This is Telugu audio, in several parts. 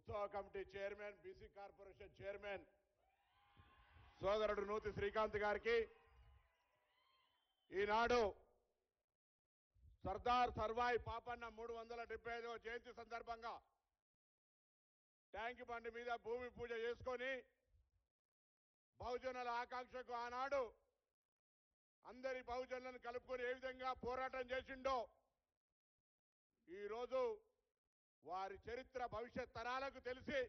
ఉత్సవ committee chairman, BC corporation chairman సోదరుడు నూతి శ్రీకాంత్ గారికి ఈనాడు సర్దార్ సర్వాయి పాపన్న 375వ జయంతి సందర్భంగా ట్యాంక్ బండి మీద భూమి పూజ చేసుకొని బహుజనుల ఆకాంక్షకు ఆనాడు అందరి బహుజనులను కలుపుకొని ఏ విధంగా పోరాటం చేసిండో ఈరోజు వారి చరిత్ర భవిష్యత్ తరాలకు తెలిసి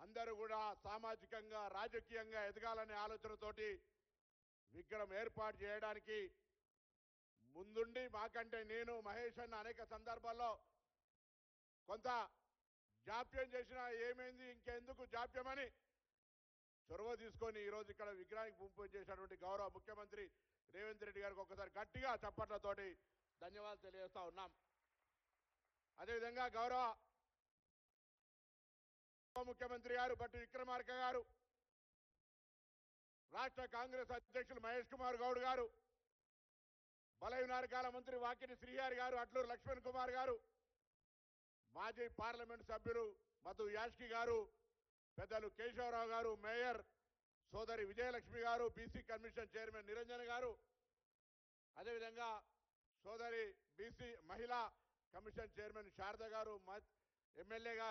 అందరూ కూడా సామాజికంగా రాజకీయంగా ఎదగాలనే ఆలోచనతోటి విగ్రహం ఏర్పాటు చేయడానికి ముందుండి మాకంటే నేను మహేష్ అన్న అనేక సందర్భాల్లో కొంత జాప్యం చేసినా ఏమైంది ఇంకెందుకు జాప్యమని చొరవ తీసుకొని ఈరోజు ఇక్కడ విగ్రహానికి భూమి పూజ చేసినటువంటి గౌరవ ముఖ్యమంత్రి రేవంత్ రెడ్డి గారికి ఒక్కసారి గట్టిగా చప్పట్లతోటి ధన్యవాదాలు తెలియజేస్తా ఉన్నాం. అదేవిధంగా గౌరవ ముఖ్యమంత్రి గారు బట్టి విక్రమార్క గారు, రాష్ట్ర కాంగ్రెస్ అధ్యక్షులు మహేష్ కుమార్ గౌడ్ గారు, బలహీన వర్గాల మంత్రి వాకిటి శ్రీహరి గారు, అట్లూరు లక్ష్మణ్ కుమార్ గారు, మాజీ పార్లమెంట్ సభ్యులు మధు యాష్కి గారు, పెద్దలు కేశవరావు గారు, మేయర్ సోదరి విజయలక్ష్మి గారు, బీసీ కమిషన్ చైర్మన్ నిరంజన్ గారు, అదేవిధంగా సోదరి బీసీ మహిళా కమిషన్ చైర్మన్ శారద గారు, ఎమ్మెల్యేగా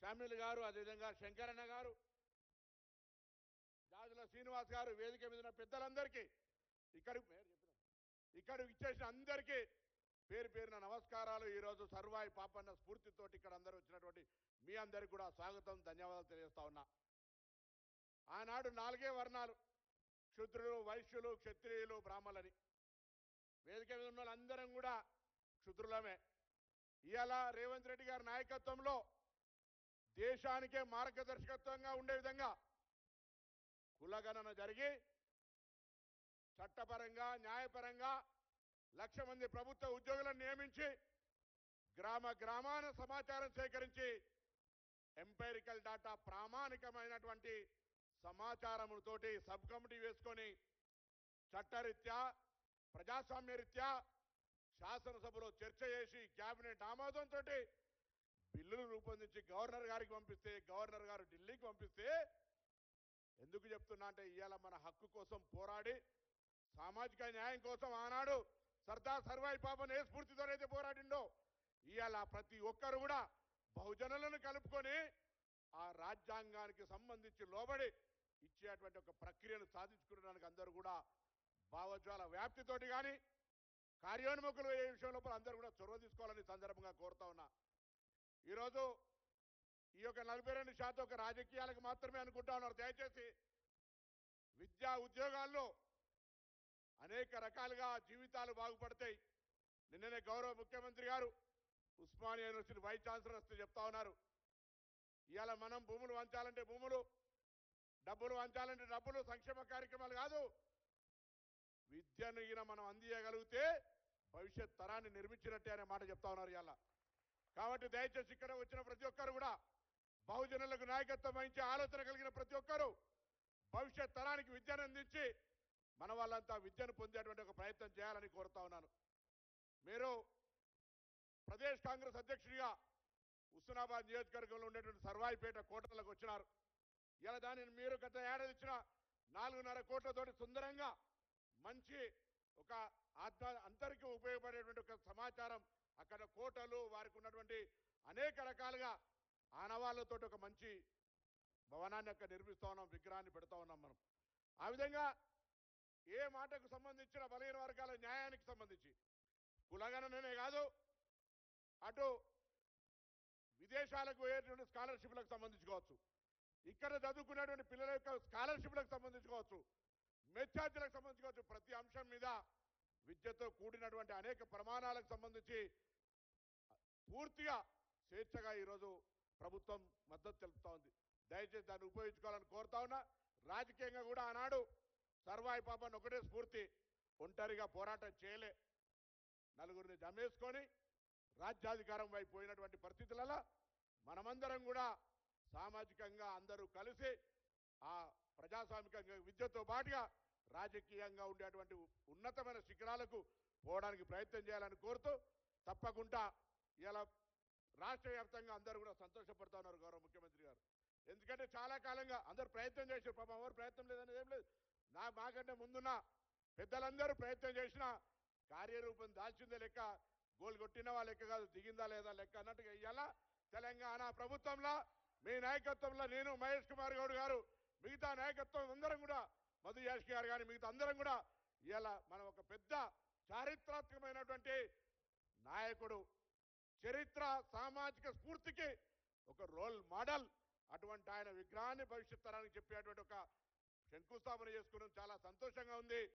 షామిల్ గారు, అదేవిధంగా శంకరన్న గారు, జాజుల శ్రీనివాస్ గారు, వేదిక మీద ఉన్న పెద్దలందరికీ ఇక్కడ ఇచ్చేసిన అందరికీ పేరు పేరున నమస్కారాలు. ఈరోజు సర్వాయి పాపన్న స్ఫూర్తితోటి ఇక్కడ అందరూ వచ్చినటువంటి మీ అందరికీ కూడా స్వాగతం, ధన్యవాదాలు తెలియజేస్తా ఉన్నా. ఆనాడు 4 వర్ణాలు, క్షుద్రులు, వైశ్యులు, క్షత్రియులు, బ్రాహ్మణులని, వేదిక మీద ఉన్న వాళ్ళందరం కూడా క్షుద్రులమే. ఇవాళ రేవంత్ రెడ్డి గారి నాయకత్వంలో దేశానికే మార్గదర్శకత్వంగా ఉండే విధంగా కులగణన జరిగి చట్టపరంగా న్యాయపరంగా 1,00,000 మంది ప్రభుత్వ ఉద్యోగులను నియమించి గ్రామాన సమాచారం సేకరించి ఎంపైరికల్ డాటా ప్రామాణికమైనటువంటి సమాచారముతోటి సబ్ కమిటీ వేసుకొని చట్టరీత్యా ప్రజాస్వామ్యరీత్యా శాసనసభలో చర్చ చేసి కేబినెట్ ఆమోదంతో బిల్లులు రూపొందించి గవర్నర్ గారికి పంపిస్తే, గవర్నర్ గారు ఢిల్లీకి పంపిస్తే, ఎందుకు చెప్తున్నా అంటే ఇవాళ మన హక్కు కోసం పోరాడి సామాజిక న్యాయం కోసం ఆనాడు సర్దార్ సర్వాయి పాపన్ ఏ స్ఫూర్తితోనైతే పోరాడిండో ఇవాళ ప్రతి ఒక్కరు కూడా బహుజనులను కలుపుకొని ఆ రాజ్యాంగానికి సంబంధించి లోబడి ఇచ్చేటువంటి ఒక ప్రక్రియను సాధించుకోవడానికి అందరూ కూడా భావజ్వాల వ్యాప్తితోటి కానీ కార్యోన్ముఖులు ఏ విషయం లోపల అందరూ కూడా చొరవ తీసుకోవాలని సందర్భంగా కోరుతా ఉన్నా. ఈరోజు ఈ యొక్క 42% ఒక రాజకీయాలకు మాత్రమే అనుకుంటా ఉన్నారు. దయచేసి విద్యా ఉద్యోగాల్లో అనేక రకాలుగా జీవితాలు బాగుపడతాయి. నిన్ననే గౌరవ ముఖ్యమంత్రి గారు ఉస్మానియా యూనివర్సిటీ వైస్ ఛాన్సలర్ వస్తే చెప్తా ఉన్నారు, ఇవాళ మనం భూములు వంచాలంటే భూములు, డబ్బులు వంచాలంటే డబ్బులు, సంక్షేమ కార్యక్రమాలు కాదు, విద్యను ఈయన మనం అందియగలిగితే భవిష్యత్ తరాన్ని నిర్మించినట్టే అనే మాట చెప్తా ఉన్నారు ఇవాళ. కాబట్టి దయచేసి ఇక్కడ వచ్చిన ప్రతి ఒక్కరు కూడా బహుజనులకు నాయకత్వం వహించే ఆలోచన కలిగిన ప్రతి ఒక్కరూ భవిష్యత్ తరానికి విద్యను అందించి మన వాళ్ళంతా విద్యను పొందేటువంటి ఒక ప్రయత్నం చేయాలని కోరుతా ఉన్నాను. మీరు ప్రదేశ్ కాంగ్రెస్ అధ్యక్షుడిగా హుస్నాబాద్ నియోజకవర్గంలో ఉండేటువంటి సర్వాయిపేట కోటలకు వచ్చినారు. ఇలా దానిని మీరు గత ఏడాది ఇచ్చిన 4.5 కోట్లతోటి సుందరంగా మంచి ఒక అందరికీ ఉపయోగపడేటువంటి ఒక సమాచారం, అక్కడ కోటలు, వారికి ఉన్నటువంటి అనేక రకాలుగా ఆనవాళ్లతో ఒక మంచి భవనాన్ని అక్కడ నిర్మిస్తా ఉన్నాం, విగ్రహాన్ని పెడతా ఉన్నాం మనం. ఆ విధంగా ఏ మాటకు సంబంధించిన బలహీన వర్గాల న్యాయానికి సంబంధించి కులగణనే కాదు, అటు విదేశాలకు పోయేటువంటి స్కాలర్షిప్లకు సంబంధించుకోవచ్చు, ఇక్కడ చదువుకునేటువంటి పిల్లల యొక్క స్కాలర్షిప్లకు సంబంధించుకోవచ్చు, మెచ్చార్జీలకు సంబంధించుకోవచ్చు, ప్రతి అంశం మీద విద్యతో కూడినటువంటి అనేక ప్రమాణాలకు సంబంధించి పూర్తిగా స్వేచ్ఛగా ఈరోజు ప్రభుత్వం మద్దతు తెలుపుతా ఉంది. దయచేసి దాన్ని ఉపయోగించుకోవాలని కోరుతా ఉన్నా. రాజకీయంగా కూడా ఆనాడు సర్వాయి పాపన్ ఒకటే స్ఫూర్తి, ఒంటరిగా పోరాటం చేయలే, నలుగురిని జమేసుకొని రాజ్యాధికారం వైపు పోయినటువంటి పరిస్థితులలో మనమందరం కూడా సామాజికంగా అందరూ కలిసి ఆ ప్రజాస్వామికంగా విద్యతో పాటుగా రాజకీయంగా ఉండేటువంటి ఉన్నతమైన శిఖరాలకు పోవడానికి ప్రయత్నం చేయాలని కోరుతూ, తప్పకుండా ఇలా రాష్ట్ర వ్యాప్తంగా అందరూ కూడా సంతోషపడుతూ ఉన్నారు గౌరవ ముఖ్యమంత్రి గారు. ఎందుకంటే చాలా కాలంగా అందరూ ప్రయత్నం చేశారు. పాపం ఎవరు ప్రయత్నం లేదని ఏం లేదు. మాకంటే ముందున్న పెద్దలందరూ ప్రయత్నం చేసినా కార్యరూపం దాల్చిందే లెక్క, గోల్ కొట్టిన వాళ్ళ లెక్క కాదు, దిగిందా లేదా లెక్క అన్నట్టుగా ఇవాళ తెలంగాణ ప్రభుత్వంలో మీ నాయకత్వంలో నేను మహేష్ కుమార్ గౌడ్ గారు మిగతా నాయకత్వం అందరం కూడా మధు యాష్కి గారు కానీ మిగతా అందరం కూడా ఇవాళ మనం ఒక పెద్ద చారిత్రాత్మకమైనటువంటి నాయకుడు, చరిత్ర సామాజిక స్ఫూర్తికి ఒక రోల్ మోడల్, అటువంటి ఆయన విగ్రహాన్ని భవిష్యత్ తరానికి చెప్పేటువంటి ఒక శంకుస్థాపన చేసుకున్నాం. చాలా సంతోషంగా ఉంది.